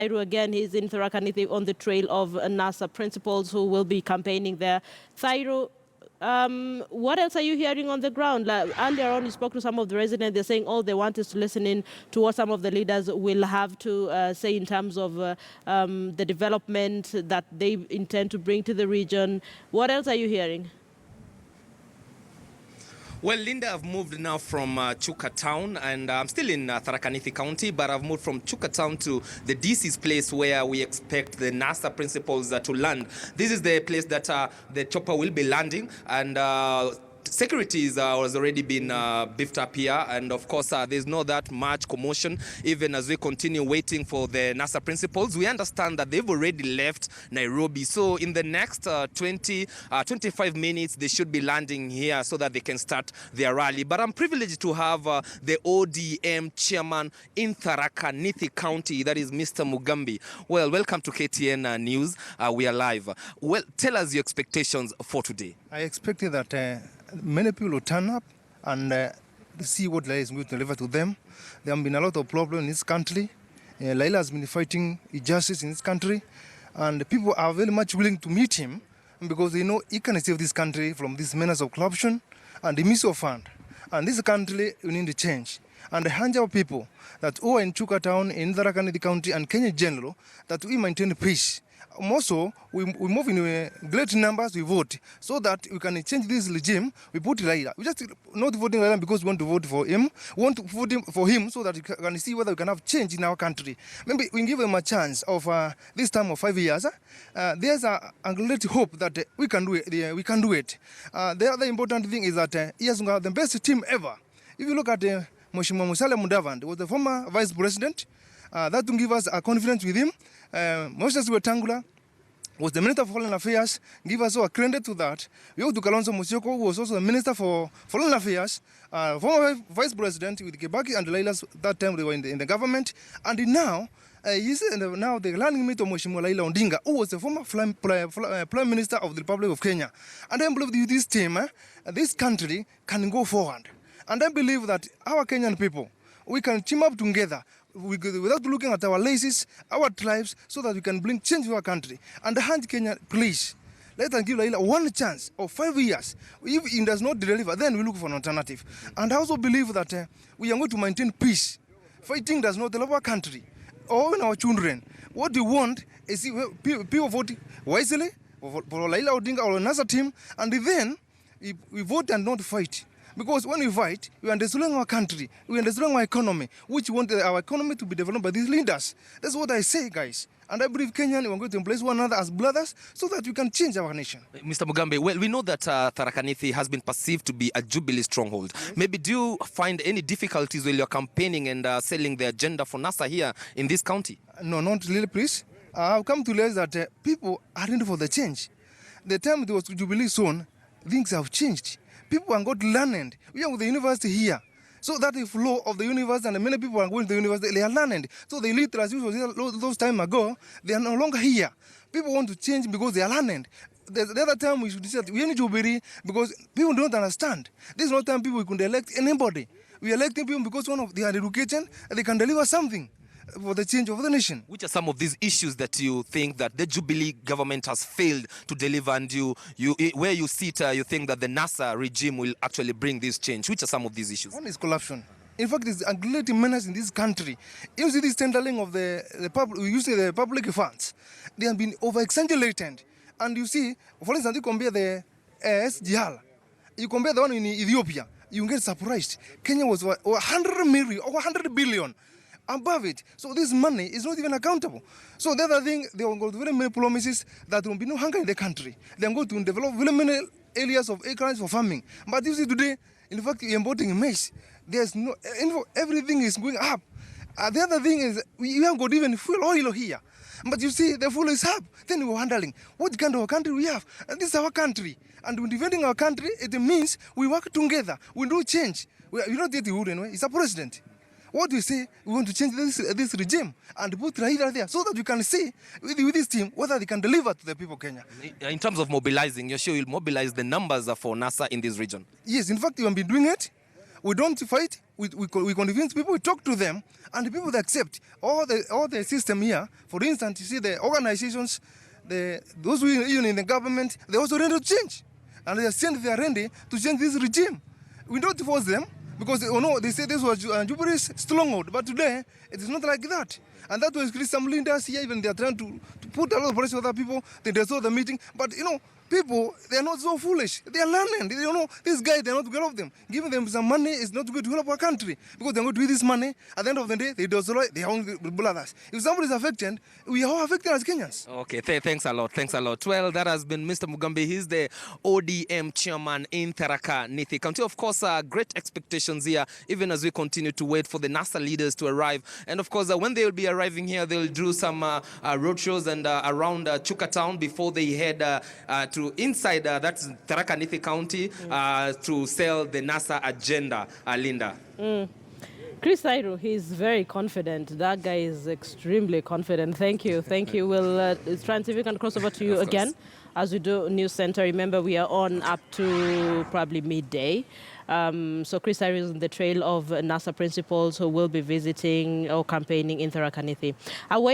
Again, he's in Tharaka Nithi on the trail of NASA principals who will be campaigning there. Thairo, what else are you hearing on the ground? Like, earlier on, you spoke to some of the residents. They're saying all they want is to listen in to what some of the leaders will have to say in terms of the development that they intend to bring to the region. What else are you hearing? Well, Linda, I've moved now from Chuka town, and I'm still in Tharaka Nithi County, but I've moved from Chuka town to the DC's place where we expect the NASA principals to land. This is the place that the chopper will be landing, and security has already been beefed up here, and of course there's not that much commotion even as we continue waiting for the NASA principals. We understand that they've already left Nairobi, so in the next 25 minutes they should be landing here so that they can start their rally. But I'm privileged to have the ODM chairman in Tharaka Nithi County, that is Mr. Mugambi. Well, welcome to KTN News. We are live. Well, tell us your expectations for today. I expected that many people will turn up and see what Laila is going to deliver to them. There have been a lot of problems in this country. Laila has been fighting injustice in this country, and people are very much willing to meet him because they know he can save this country from this menace of corruption and the misuse of fund. And this country, we need to change. And the hundred of people that are in Chuka town, in Tharaka Nithi County, and Kenya general, that we maintain peace. Also, we move in great numbers, we vote, so that we can change this regime. We put Laila. We just not voting Laila because we want to vote for him. We want to vote for him so that we can see whether we can have change in our country. Maybe we give him a chance of this time of 5 years. There's a great hope that we can do it. We can do it. The other important thing is that he has got the best team ever. If you look at Mheshimiwa Musalia Mudavadi, was the former vice president. That will give us a confidence with him. Moses Wetangula was the Minister for Foreign Affairs, give us a credit to that. We have to Kalonzo Musyoka, who was also the Minister for Foreign Affairs, former Vice President with Kibaki and Laila, that time they were in the government. And now, now the landing meet of Mheshimiwa Laila Odinga, who was the former Prime Minister of the Republic of Kenya. And I believe with this team, this country can go forward. And I believe that our Kenyan people, we can team up together without looking at our races, our tribes, so that we can bring change to our country. And the hand Kenya, please, let us give Laila one chance of 5 years. If he does not deliver, then we look for an alternative. And I also believe that we are going to maintain peace. Fighting does not help our country or in our children. What we want is people vote wisely for Laila Odinga or another team, and then we vote and not fight. Because when we fight, we are destroying our country, we are destroying our economy, which we want our economy to be developed by these leaders. That's what I say, guys. And I believe Kenyan, we are going to embrace one another as brothers so that we can change our nation. Mr. Mugambe, well, we know that Tharaka Nithi has been perceived to be a Jubilee stronghold. Yes. Maybe do you find any difficulties while you're campaigning and selling the agenda for NASA here in this county? No, not really, please. I've come to realize that people are ready for the change. The time there was Jubilee zone, things have changed. People are got learned. We are with the university here. So that the flow of the university, and many people are going to the university, they are learned. So the literacy those time ago, they are no longer here. People want to change because they are learned. The other time we should say we need to be because people don't understand. This is not time people can elect anybody. We are electing people because one of they are educated and they can deliver something for the change of the nation. Which are some of these issues that you think that the Jubilee government has failed to deliver, and where you sit, you think that the NASA regime will actually bring this change? Which are some of these issues? One is corruption. In fact, it's a great menace in this country. You see this tendering of the public, using the public funds. They have been over-exaggerated. And you see, for instance, you compare the SGR, you compare the one in Ethiopia, you get surprised. Kenya was 100 million or 100 billion. Above it. So this money is not even accountable. So the other thing, they are going to very many promises that there will be no hunger in the country. They are going to develop very many areas of acres for farming. But you see today, in fact, we are importing maize. There's no, everything is going up. The other thing is, we haven't got even fuel oil here. But you see, the fuel is up. Then we're wondering, what kind of country we have? And this is our country. And when defending our country, it means we work together. We do change. We're not the hood anyway. It's a president. What we say, we want to change this regime and put Raila there so that we can see with this team whether they can deliver to the people of Kenya. In terms of mobilizing, you're sure you'll mobilize the numbers for NASA in this region? Yes, in fact, we have been doing it. We don't fight. We convince people. We talk to them, and the people that accept all the system here. For instance, you see the organizations, those who are even in the government, they also ready to change, and they are ready to change this regime. We don't force them because they say this was Jubilee's stronghold, but today it is not like that. And that was some leaders here, even they are trying to put a lot of pressure on other people. They saw the meeting, but people, they are not so foolish. They are learning. They don't know these guys, they are not going to help them. Giving them some money is not going to help our country because they're going to do this money. At the end of the day, they destroy their own brothers. If somebody is affected, we are all affected as Kenyans. Okay, thanks a lot. Thanks a lot. Well, that has been Mr. Mugambi. He's the ODM chairman in Tharaka Nithi County. Of course, great expectations here, even as we continue to wait for the NASA leaders to arrive. And of course, when they will be arriving here, they'll do some roadshows and around Chuka town before they head to inside that's Tharaka Nithi County to sell the NASA agenda, Linda. Chris Thairo, he's very confident. That guy is extremely confident. Thank you. Thank you. We'll try and see if we can cross over to you again as we do News Center. Remember, we are on up to probably midday. So Chris Thairo is on the trail of NASA principals who will be visiting or campaigning in Tharaka Nithi. Away